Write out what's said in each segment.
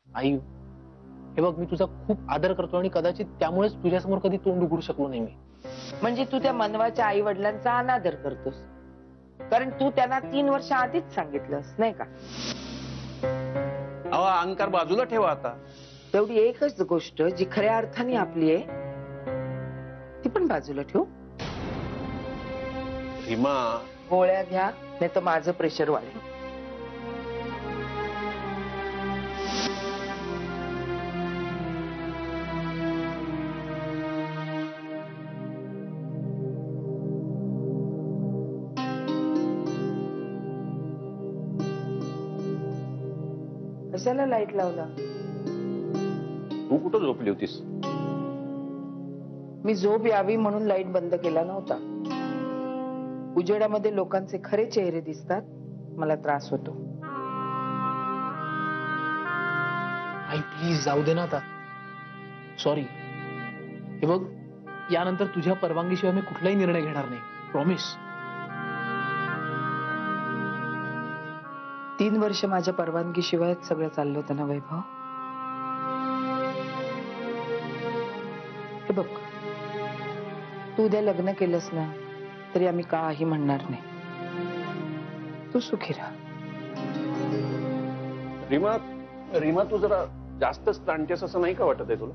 आई, हे बघ, मी तुझा खूप आदर करतो आणि कदाचित त्यामुळेच तुझ्यासमोर कधी तोंड उघडू शकलो नाही मी. म्हणजे तू त्या मनवाच्या आई वडिलांचा अनादर करतोस, कारण तू त्यांना 3 वर्ष आधीच सांगितलंस नाही का? अहो, अहंकार बाजूला ठेवा आता. तेवढी एकच गोष्ट जी खऱ्या अर्थाने आपली आहे ती पण बाजूला ठेवू. रीमा, गोळ्या घ्या, नाही तर माझं प्रेशर वाढेल. कशाला लाईट लावला? तू कुठं झोपली होतीस? मी झोप यावी म्हणून लाईट बंद केला नव्हता. उजेडामध्ये लोकांचे खरे चेहरे दिसतात, मला त्रास होतो. आई प्लीज जाऊ दे ना आता. सॉरी. हे बघ, यानंतर तुझ्या परवानगीशिवाय मी कुठलाही निर्णय घेणार नाही. प्रॉमिस. 3 वर्ष माझ्या परवानगीशिवाय सगळं चाललं होतं ना वैभव. हे बघ, तू उद्या लग्न केलंस ना तरी आम्ही काही म्हणणार नाही. तू सुखी राहा. रीमा, रीमा, तू जरा जास्तच ताणतेस असं नाही का वाटत आहे तुला?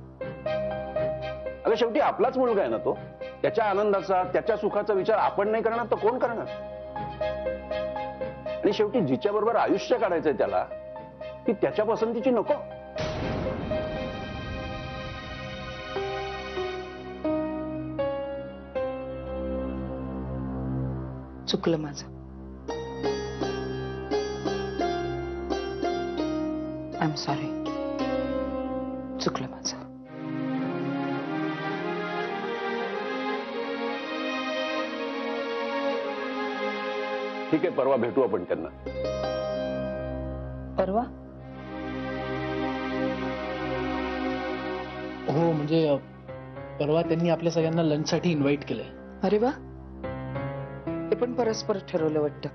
अगं, शेवटी आपलाच मुलगा आहे ना तो. त्याच्या आनंदाचा, त्याच्या सुखाचा विचार आपण नाही करणार तर कोण करणार? आणि शेवटी जिच्या बरोबर आयुष्य काढायचंय त्याला, ती त्याच्या पसंतीची नको. चुकलं माझं. I am sorry. चुकलं माझं. ठीक आहे, परवा भेटू आपण त्यांना. परवा? हो, म्हणजे परवा त्यांनी आपल्या सगळ्यांना लंचसाठी इन्व्हाइट केलंय. अरे वा, हे पण परस्पर ठरवलं वाटतं.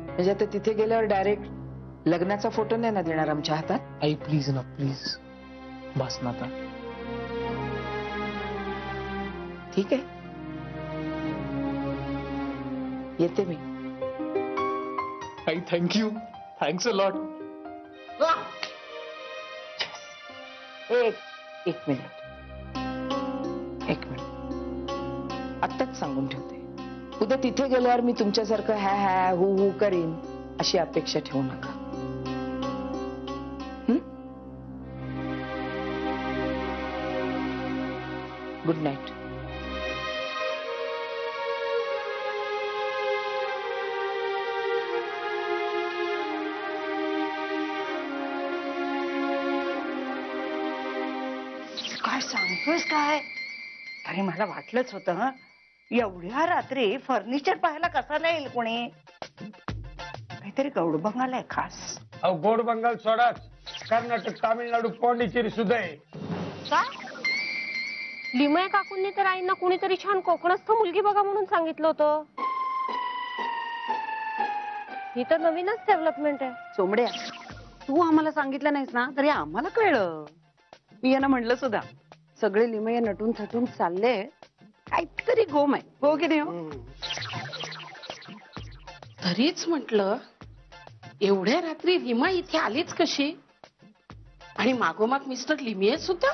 म्हणजे आता तिथे गेल्यावर डायरेक्ट लग्नाचा फोटो नाही ना देणार आमच्या हातात? आई प्लीज ना, प्लीज. बस ना आता. ठीक आहे, येते मी. आई थँक्यू. Thanks a lot. एक मिनिट. आत्ताच सांगून ठेवते, उद्या तिथे गेल्यावर मी तुमच्यासारखं हॅ हॅ हू हू करीन अशी अपेक्षा ठेवू नका. Good night. काय सांगतोस काय? अरे मला वाटलंच होतं. हं, एवढ्या रात्री फर्निचर पाहायला कसा नाही येईल कोणी? काहीतरी गौड बंगाल आहे खास. अहो, गोड बंगाल सोडाच, कर्नाटक, तामिळनाडू, पॉंडिचेरी सुद्धा आहे. का? लिमय काकूंनी तर आईंना कुणीतरी छान कोकणस्थ मुलगी बघा म्हणून सांगितलं होतं. ही तर नवीनच डेव्हलपमेंट आहे. सोमड्या, तू आम्हाला सांगितलं नाहीस ना तरी आम्हाला कळलं. मी यांना म्हणलं सुद्धा, सगळे लिमये नटून थटून चालले, काहीतरी गोम आहे. हो की नाही हो? तरीच म्हटलं एवढ्या रात्री रीमा इथे आलीच कशी, आणि मागोमाग मिस्टर लिमिये सुद्धा.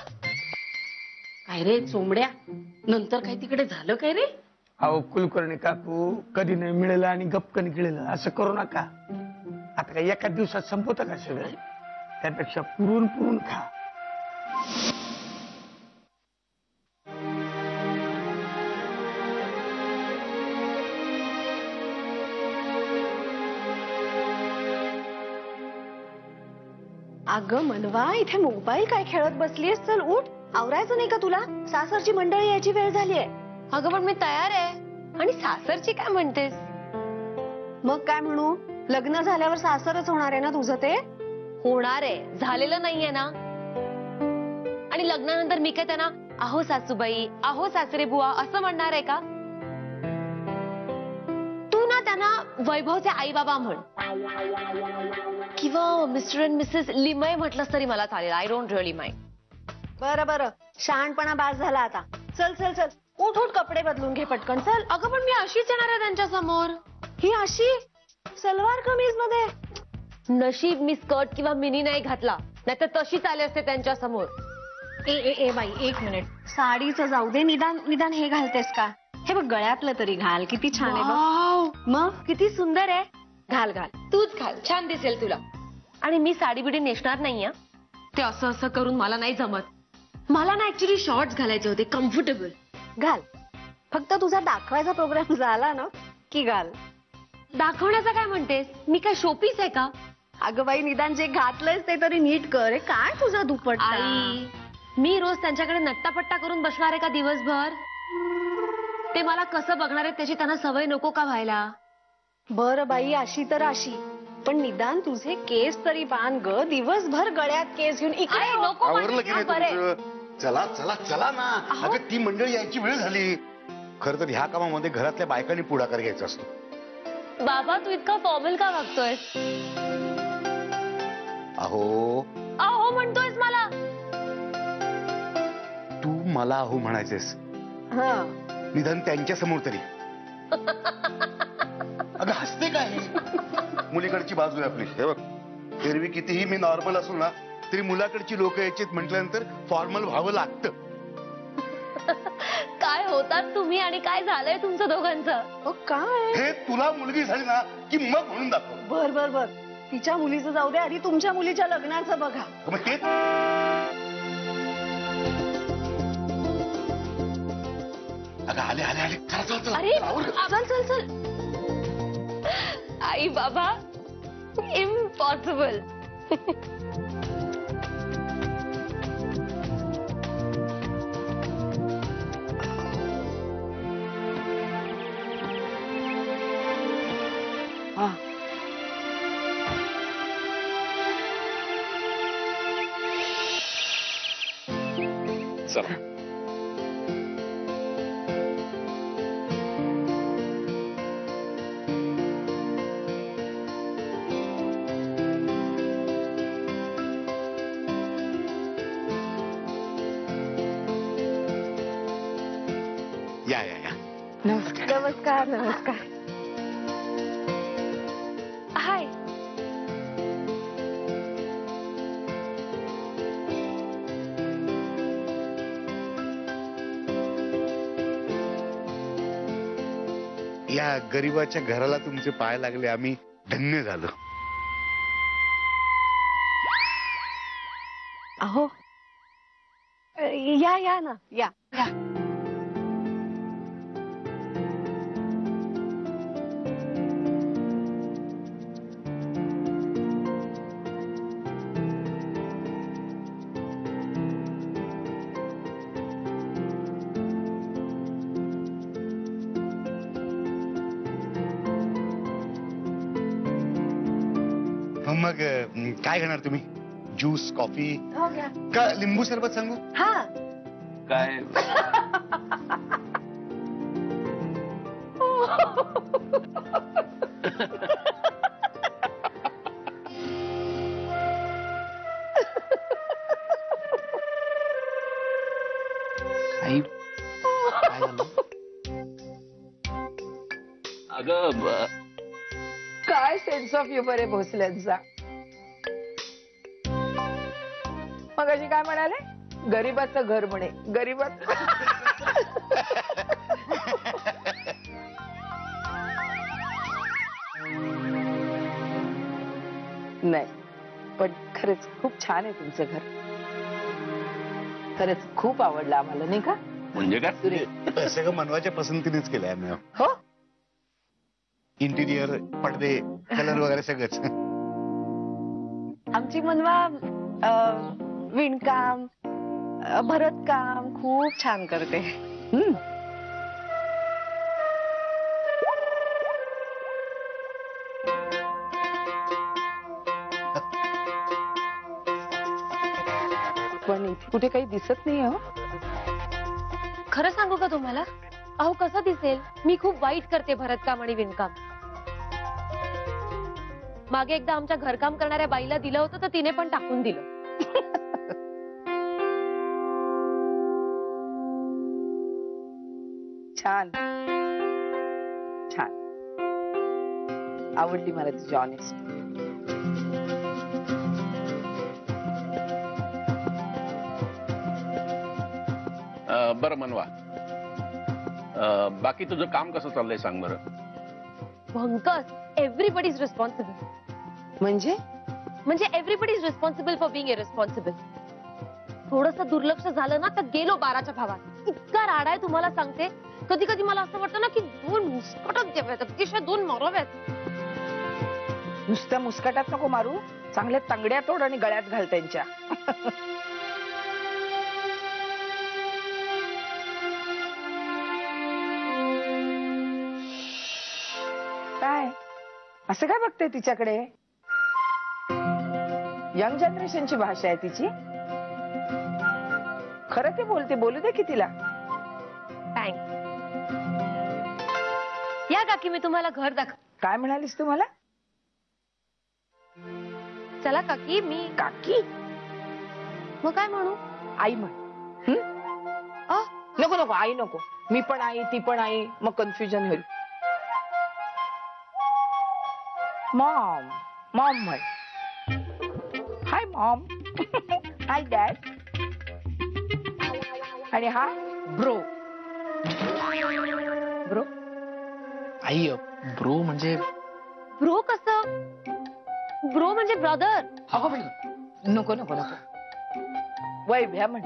काय रे चोंबड्या, नंतर काय तिकडे झालं काय रे? अहो कुलकर्णी काकू, कधी नाही मिळेल आणि गपकन गिळेल असं करू नका. आता काही एका दिवसात संपवतं का सगळं? त्यापेक्षा पुरून पुरून खा. अगं मनवा, इथे मोबाईल काय खेळत बसलीस? चल उठ, आवरायचं नाही का तुला? सासरची मंडळी यायची वेळ झालीये. अगं पण मी तयार आहे. आणि सासरची काय म्हणतेस? मग काय म्हणू? लग्न झाल्यावर सासरच होणार आहे ना तुझं ते? होणार आहे, झालेलं नाहीये ना. आणि लग्नानंतर मी काय त्यांना अहो सासूबाई, अहो सासरे बुवा असं म्हणणार आहे का? तू ना त्यांना वैभवचे आई बाबा म्हण, किंवा मिस्टर अँड मिसेस लिमय म्हटलंस तरी मला चालेल. I don't really mind. बरं बरं, शहाणपणा बास झाला आता. चल चल चल, उठ उठ, कपडे बदलून घे पटकन. चल. अगं पण मी अशीच येणार आहे त्यांच्या समोर. ही अशी सलवार कमीज मध्ये? नशीब मी स्कर्ट किंवा मिनी नाही घातला, नाहीतर तशीच आले असते त्यांच्या समोर. ए ए ए बाई, एक मिनिट. साडीचं जाऊ दे, निदान निदान हे घालतेस का? हे बघ, गळ्यातलं तरी घाल. किती छान आहे बघ. मग किती सुंदर आहे. घाल घाल, तूच घाल, छान दिसेल तुला. आणि मी साडी बिडी नेसणार नाहीये. ते असं असं करून मला नाही जमत. मला ना ऍक्च्युली शॉर्ट्स घालायचे होते, कम्फर्टेबल. घाल. फक्त तुझा दाखवायचा प्रोग्राम झाला ना की घाल. दाखवण्याचं काय म्हणतेस? मी काय शोपीस आहे का? अगं बाई, निदान जे घातलंयस ते तरी नीट कर. काय तुझा दुपट्टा? आई, मी रोज त्यांच्याकडे नट्टापट्टा करून बसणार आहे का दिवसभर? ते मला कसं बघणार आहेत त्याची त्यांना सवय नको का व्हायला? बरं बाई, अशी तर अशी, पण निदान तुझे केस तरी बांध ग. दिवसभर गळ्यात केस घेऊन इकडे अरे, नको आवरलं की म्हणते नाही ना, बरे. तुमचं? चला चला चला ना. अगं ती मंडळी यायची वेळ झाली. खर तर ह्या कामामध्ये घरातल्या बायकांनी पुढाकार घ्यायचा असतो. बाबा, तू इतका फॉर्मल का वागतोयस? अहो, अहो म्हणतोयस मला? तू मला अहो म्हणायचेस, हा. निदान त्यांच्या समोर तरी. अगं हसते काय? मुलीकडची बाजू आहे आपली. हे बघ, एरवी कितीही मी नॉर्मल असू ना तरी मुलाकडची लोक यायचीत म्हटल्यानंतर फॉर्मल व्हावं लागतं. काय होतात तुम्ही आणि काय झालंय तुमचं दोघांचं? काय? हे तुला मुलगी झाली ना की मग म्हणून दाखव. बर बर बर, तिच्या मुलीचं जाऊ दे, आधी तुमच्या मुलीच्या लग्नाचं बघा. मग तेच. अगं आले आले आले, चला चला चला. अरे आवर. चल चल चल. आई बाबा, इम्पॉसिबल. हा. चला. या या या. नमस्कार. नमस्कार नमस्कार. हाय. या गरीबाच्या घराला तुमचे पाय लागले, आम्ही धन्य झालो. अहो, या या ना, या या. मग काय घेणार तुम्ही? ज्यूस, कॉफी हो घ्या. का लिंबू सरबत सांगू? हा. काय काय सेन्स ऑफ ह्युमर आहे भोसल्यांचा. मग अशी काय म्हणाले, गरीबाचं घर म्हणे, गरीबाच. नाही पण खरंच खूप छान आहे तुमचं घर. खरंच खूप आवडलं आम्हाला, नाही का? म्हणजे काय सगळं मनवाच्या पसंतीनेच केलंय आम्ही. हो. इंटिरियर, पडदे, कलर वगैरे सगळंच. आमची मनवा विणकाम, भरतकाम खूप छान करते. पण इथे कुठे काही दिसत नाही हो. खरं सांगू का तुम्हाला, अहो कसं दिसेल, मी खूप वाईट करते भरतकाम आणि विणकाम. मागे एकदा आमच्या घरकाम करणाऱ्या बाईला दिलं होतं तर तिने पण टाकून दिलं. छान छान, आवडली मला तुझी ऑनेस्ट. बरं मनवा, बाकी तुझं काम कसं चाललंय सांग बरं. भंकस, एव्हरीबडी इज रिस्पॉन्सिबल. म्हणजे everybody is responsible for being irresponsible. थोडंसं दुर्लक्ष झालं ना तर गेलो 12च्या भावात. इतका राडा आहे तुम्हाला सांगते. कधी कधी मला असं वाटतं ना की 2 मुस्कटच द्याव्यात, अतिशय 2 माराव्यात. नुसत्या मुस्कटात नको मारू, चांगल्या तांगड्या तोड आणि गळ्यात घाल त्यांच्या. काय असं काय बघते तिच्याकडे? यंग जनरेशनची भाषा आहे तिची. खरं ते बोलते, बोलू दे की तिला. थँक्स. या काकी, मी तुम्हाला घर दाखव. काय म्हणालीस तू मला? चला काकी. मी काकी? मग काय म्हणू? आई म्हण. नको नको, आई नको. मी पण आई, ती पण आई, मग कन्फ्युजन होईल. मॉम, मॉम म्हण. Hi mom. Hi dad. आणि हा ब्रो. ब्रो आई, ब्रो म्हणजे ब्रो कसं? ब्रो म्हणजे ब्रदर. नको नको नको, वैभ्या म्हण.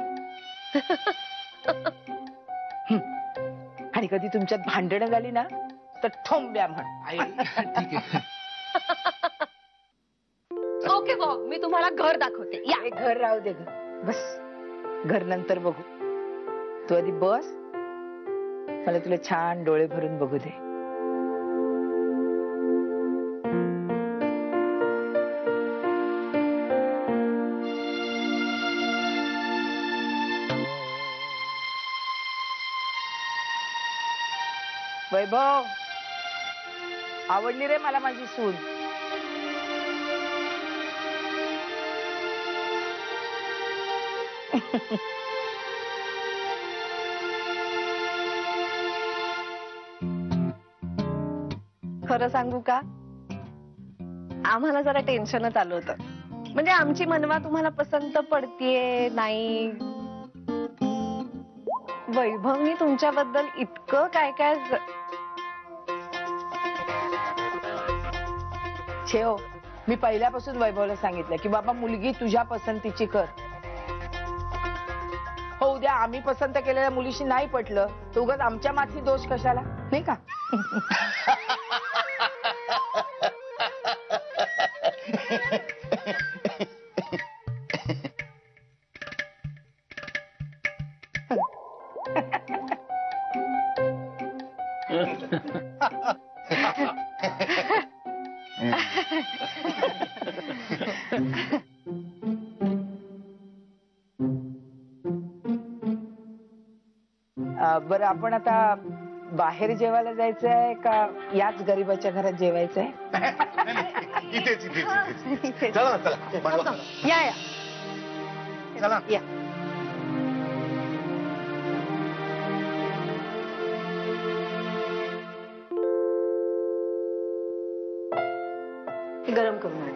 आणि कधी तुमच्यात भांडणं झाली ना तर ठोंब्या म्हण. आई ठीक आहे. ओके भाऊ, मी तुम्हाला घर दाखवते. या. हे घर राहू दे ग, बस. घर नंतर बघू. तू आधी बस, मला तुला छान डोळे भरून बघू दे. वैभव, आवडली रे मला माझी सून. खरं सांगू का, आम्हाला जरा टेन्शनच आलं होतं. म्हणजे आमची मनवा तुम्हाला पसंत पडतीये नाही. वैभवनी तुमच्याबद्दल इतकं काय काय ठेव. मी पहिल्यापासून वैभवला सांगितलं की बाबा मुलगी तुझ्या पसंतीची कर. हो, उद्या आम्ही पसंत केलेल्या मुलीशी नाही पटलं तर उगाच आमच्या माथी दोष कशाला, नाही का? बरं, आपण आता बाहेर जेवायला जायचंय का याच गरीबाच्या घरात जेवायचंय? इथेच इथेच इथेच. चला चला मनवा. या या चला. या. गरम करून आण.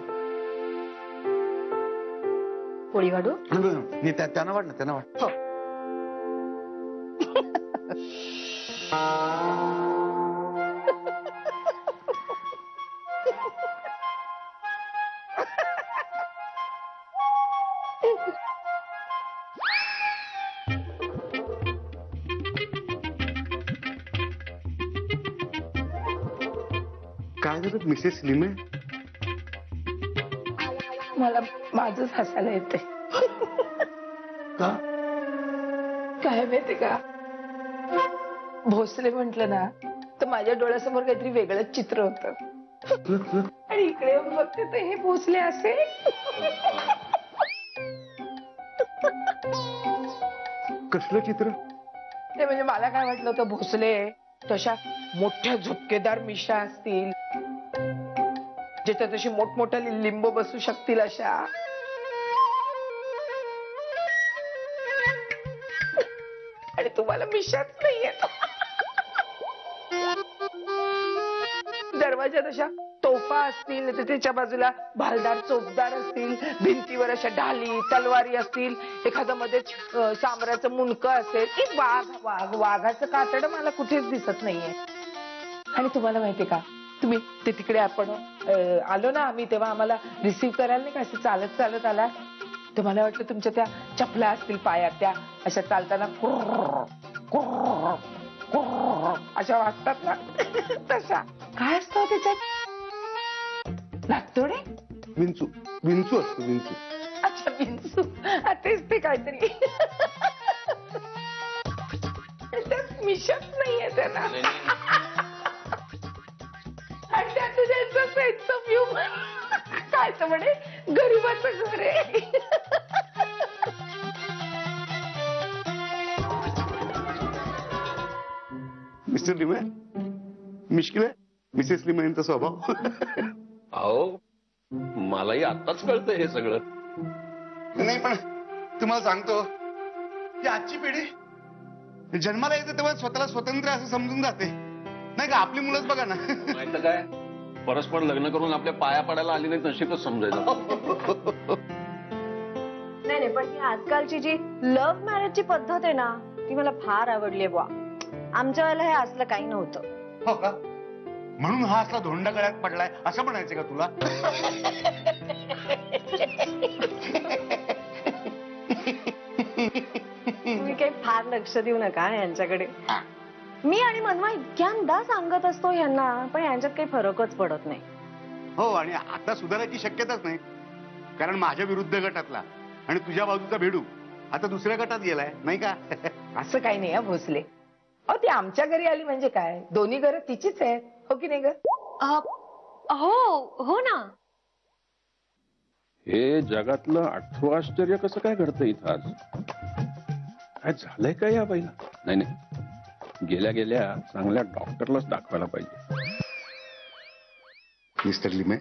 पोळी वाढू? त्यांना वाट ना, त्यांना वाट. हो. काय झालं मिसेस लिमे? मला माझंच हसायला येते. का? काय माहिती का, भोसले म्हंटल ना तर माझ्या डोळ्यासमोर काहीतरी वेगळंच चित्र होतं. आणि इकडे येऊन बघते तर हे भोसले असे. कसलं चित्र? ते म्हणजे मला काय वाटलं होतं, भोसले तशा मोठ्या झुपकेदार मिशा असतील ज्याच्यात अशी मोठमोठ्या लिंब बसू शकतील अशा. आणि तुम्हाला मिशाच नाही येत. दरवाजात अशा तोफा असतील, तर त्याच्या बाजूला भालदार चोपदार असतील, भिंतीवर अशा ढाली तलवारी असतील, एखादं मध्ये सांबराचं मुंडकं असेल. वाघ वाघ वाघाचं कातड मला कुठेच दिसत नाहीये. आणि तुम्हाला माहितीये का, तुम्ही ते तिकडे आपण आलो ना आम्ही, तेव्हा आम्हाला रिसीव्ह करायला नाही का असं चालत चालत आला, तर मला वाटलं तुमच्या त्या चपला असतील पायात, त्या अशा चालताना अशा वाटतात ना तशा. काय असतं त्याच्यात? नागतोडे? विंचू. विंचू असतो, विंचू. अच्छा, विंचू. तेच ते काहीतरी. मिशच नाहीये त्यांना. आणि त्या तुझ्या सेन्स ऑफ ह्युमर. काय तर म्हणे गरीबाचं घर आहे. मिस्टर लिमे, मिश्किल आहे मिसेस लिमे यांचा स्वभाव. अहो मलाही आताच कळतंय हे सगळं. नाही पण तुम्हाला सांगतो की आजची पिढी जन्माला येते तेव्हा स्वतःला स्वतंत्र असं समजून जाते, नाही का? आपली मुलंच बघा ना. माहिती काय, परस्पर लग्न करून आपल्या पाया पडायला आली नाही नशीबच समजायचं. नाही नाही, पण ही आजकालची जी लव्ह मॅरेजची पद्धत आहे ना, ती मला फार आवडली बुवा. आमच्या वेळेला हे असलं काही नव्हतं. हो का? म्हणून हा असला धोंडा गळ्यात पडलाय असं म्हणायचं का तुला? तुम्ही काही फार लक्ष देऊ नका यांच्याकडे. मी आणि मनवा इतक्यांदा सांगत असतो यांना, पण यांच्यात काही फरकच पडत नाही. हो, आणि आता सुधारायची शक्यताच नाही, कारण माझ्या विरुद्ध गटातला आणि तुझ्या बाजूचा भेडू आता दुसऱ्या गटात गेलाय, नाही का? असं काही नाही भोसले. अहो ती आमच्या घरी आली म्हणजे काय, दोन्ही घरं तिचीच आहेत, हो की नाही ग? हो हो ना. हे जगातलं 8वं आश्चर्य कसं काय घडतं इथं आज? काय झालंय का या बाईला? नाही नाही, गेल्या गेल्या चांगल्या डॉक्टरलाच दाखवायला पाहिजे. मिस्टर लिमे,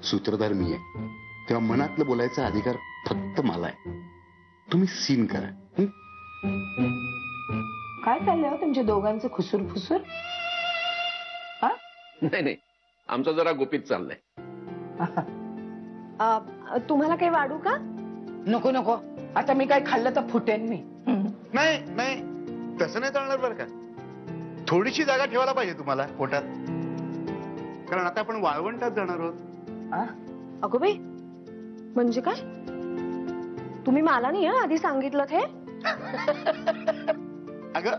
सूत्रधार मी आहे, तेव्हा मनातलं बोलायचा अधिकार फक्त मला आहे. तुम्ही सीन करा. काय चाललंय हो तुमच्या दोघांचं खुसूर फुसूर? नाही नाही, आमचं जरा गुपित चाललंय. तुम्हाला काही वाढू का? नको नको, आता मी काय खाल्लं तर फुटेन मी. नाही नाही, तसं नाही चालणार बरं का. थोडीशी जागा ठेवायला पाहिजे तुम्हाला पोटात, कारण आता आपण वाळवंटात जाणार आहोत. अगो बाई, म्हणजे काय? तुम्ही मला नाही आधी सांगितलं हे? अगं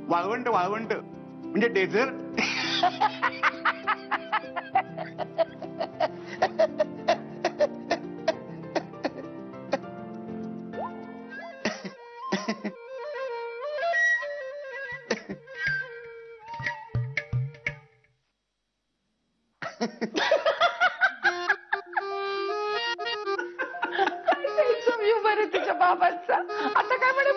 वाळवंट, वाळवंट म्हणजे डेझर्ट. बरं तुझ्या बाबांचा आता काय म्हणे